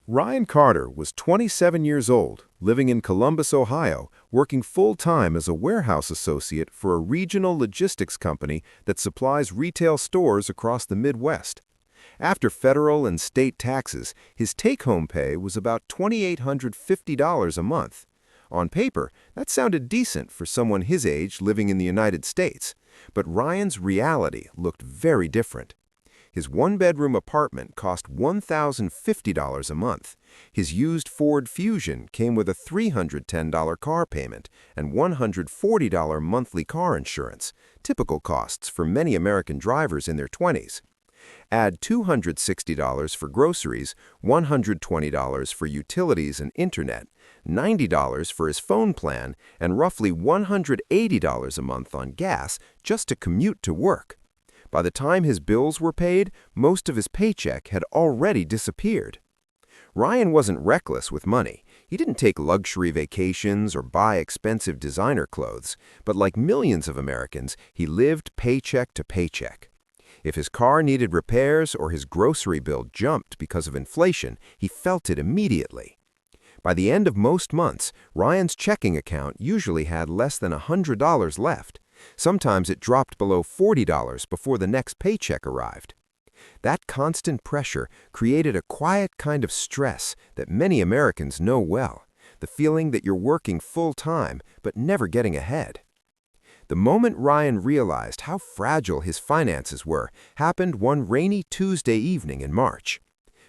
Ryan Carter was 27 years old, living in Columbus, Ohio, working full-time as a warehouse associate for a regional logistics company that supplies retail stores across the Midwest. After federal and state taxes, his take-home pay was about $2,850 a month. On paper, that sounded decent for someone his age living in the United States, but Ryan's reality looked very different. His one-bedroom apartment cost $1,050 a month. His used Ford Fusion came with a $310 car payment and $140 monthly car insurance, typical costs for many American drivers in their 20s. Add $260 for groceries, $120 for utilities and internet, $90 for his phone plan, and roughly $180 a month on gas just to commute to work. By the time his bills were paid, most of his paycheck had already disappeared. Ryan wasn't reckless with money. He didn't take luxury vacations or buy expensive designer clothes, but like millions of Americans, he lived paycheck to paycheck. If his car needed repairs or his grocery bill jumped because of inflation, he felt it immediately. By the end of most months, Ryan's checking account usually had less than $100 left. Sometimes it dropped below $40 before the next paycheck arrived. That constant pressure created a quiet kind of stress that many Americans know well, the feeling that you're working full-time but never getting ahead. The moment Ryan realized how fragile his finances were happened one rainy Tuesday evening in March.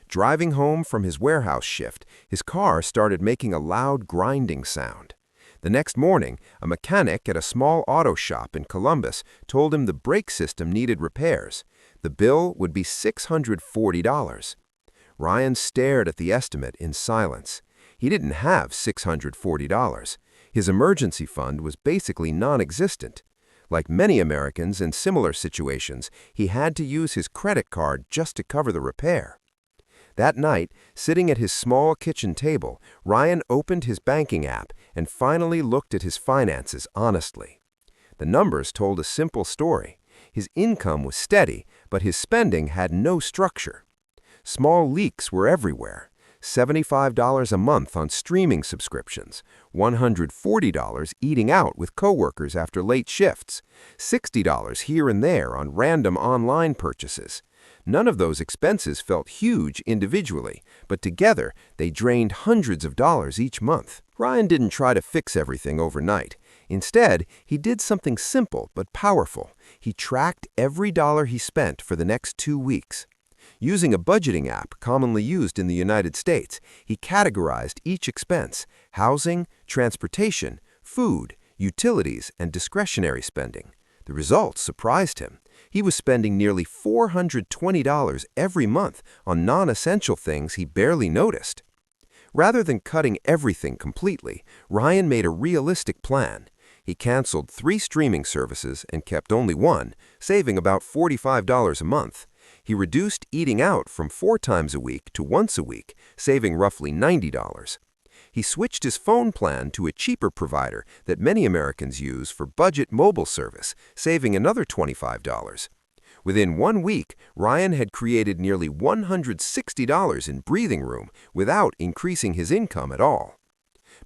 Driving home from his warehouse shift, his car started making a loud grinding sound. The next morning, a mechanic at a small auto shop in Columbus told him the brake system needed repairs. The bill would be $640. Ryan stared at the estimate in silence. He didn't have $640. His emergency fund was basically non-existent. Like many Americans in similar situations, he had to use his credit card just to cover the repair. That night, sitting at his small kitchen table, Ryan opened his banking app and finally looked at his finances honestly. The numbers told a simple story. His income was steady, but his spending had no structure. Small leaks were everywhere. $75 a month on streaming subscriptions, $140 eating out with coworkers after late shifts, $60 here and there on random online purchases. None of those expenses felt huge individually, but together they drained hundreds of dollars each month. Ryan didn't try to fix everything overnight. Instead, he did something simple but powerful. He tracked every dollar he spent for the next 2 weeks. Using a budgeting app commonly used in the United States, he categorized each expense: housing, transportation, food, utilities, and discretionary spending. The results surprised him. He was spending nearly $420 every month on non-essential things he barely noticed. Rather than cutting everything completely, Ryan made a realistic plan. He canceled 3 streaming services and kept only one, saving about $45 a month. He reduced eating out from 4 times a week to once a week, saving roughly $90. He switched his phone plan to a cheaper provider that many Americans use for budget mobile service, saving another $25. Within 1 week, Ryan had created nearly $160 in breathing room without increasing his income at all.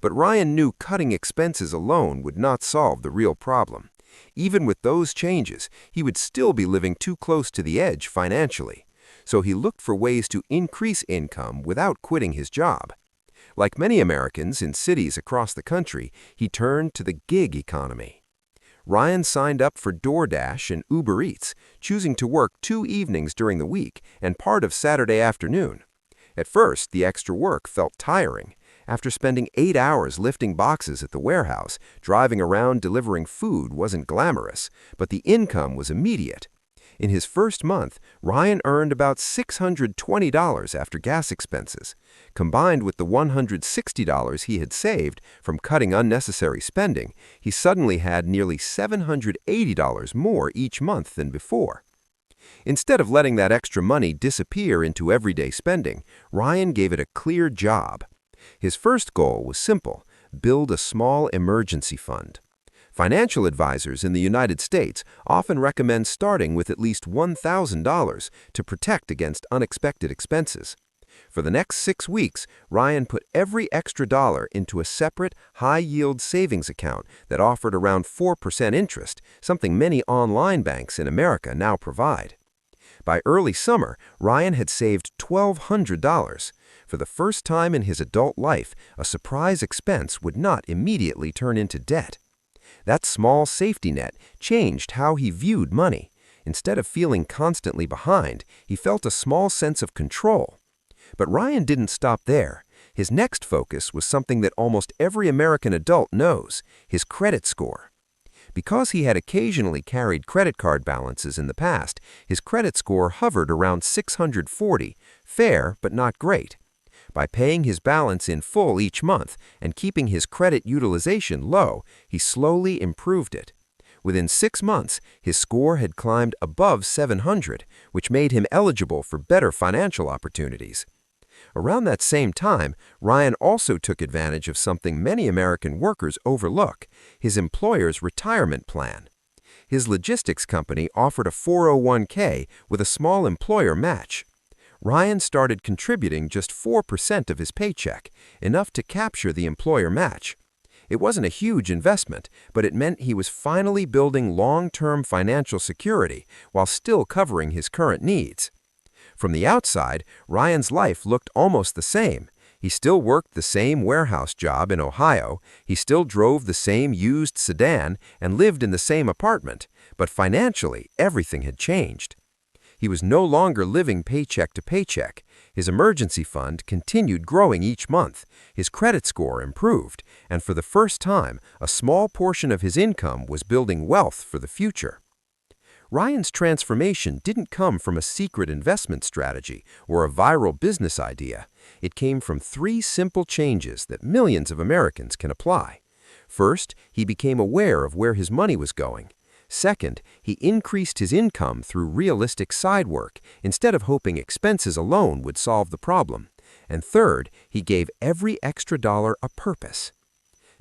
But Ryan knew cutting expenses alone would not solve the real problem. Even with those changes, he would still be living too close to the edge financially. So he looked for ways to increase income without quitting his job. Like many Americans in cities across the country, he turned to the gig economy. Ryan signed up for DoorDash and Uber Eats, choosing to work 2 evenings during the week and part of Saturday afternoon. At first, the extra work felt tiring. After spending 8 hours lifting boxes at the warehouse, driving around delivering food wasn't glamorous, but the income was immediate. In his first month, Ryan earned about $620 after gas expenses. Combined with the $160 he had saved from cutting unnecessary spending, he suddenly had nearly $780 more each month than before. Instead of letting that extra money disappear into everyday spending, Ryan gave it a clear job. His first goal was simple: build a small emergency fund. Financial advisors in the United States often recommend starting with at least $1,000 to protect against unexpected expenses. For the next 6 weeks, Ryan put every extra dollar into a separate, high-yield savings account that offered around 4% interest, something many online banks in America now provide. By early summer, Ryan had saved $1,200. For the first time in his adult life, a surprise expense would not immediately turn into debt. That small safety net changed how he viewed money. Instead of feeling constantly behind, he felt a small sense of control. But Ryan didn't stop there. His next focus was something that almost every American adult knows: his credit score. Because he had occasionally carried credit card balances in the past, his credit score hovered around 640, fair but not great. By paying his balance in full each month and keeping his credit utilization low, he slowly improved it. Within 6 months, his score had climbed above 700, which made him eligible for better financial opportunities. Around that same time, Ryan also took advantage of something many American workers overlook: his employer's retirement plan. His logistics company offered a 401k with a small employer match. Ryan started contributing just 4% of his paycheck, enough to capture the employer match. It wasn't a huge investment, but it meant he was finally building long-term financial security while still covering his current needs. From the outside, Ryan's life looked almost the same. He still worked the same warehouse job in Ohio, he still drove the same used sedan, and lived in the same apartment, but financially, everything had changed. He was no longer living paycheck to paycheck. His emergency fund continued growing each month, his credit score improved, and for the first time, a small portion of his income was building wealth for the future. Ryan's transformation didn't come from a secret investment strategy or a viral business idea. It came from 3 simple changes that millions of Americans can apply. First, he became aware of where his money was going. Second, he increased his income through realistic side work instead of hoping expenses alone would solve the problem. And third, he gave every extra dollar a purpose.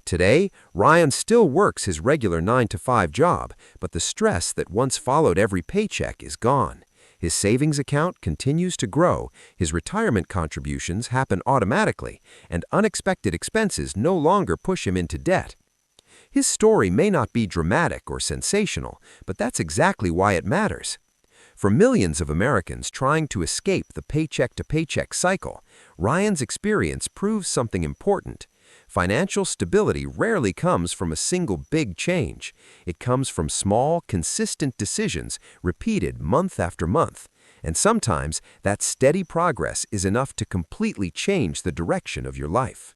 Today, Ryan still works his regular 9-to-5 job, but the stress that once followed every paycheck is gone. His savings account continues to grow, his retirement contributions happen automatically, and unexpected expenses no longer push him into debt. His story may not be dramatic or sensational, but that's exactly why it matters. For millions of Americans trying to escape the paycheck-to-paycheck cycle, Ryan's experience proves something important. Financial stability rarely comes from a single big change. It comes from small, consistent decisions repeated month after month. And sometimes that steady progress is enough to completely change the direction of your life.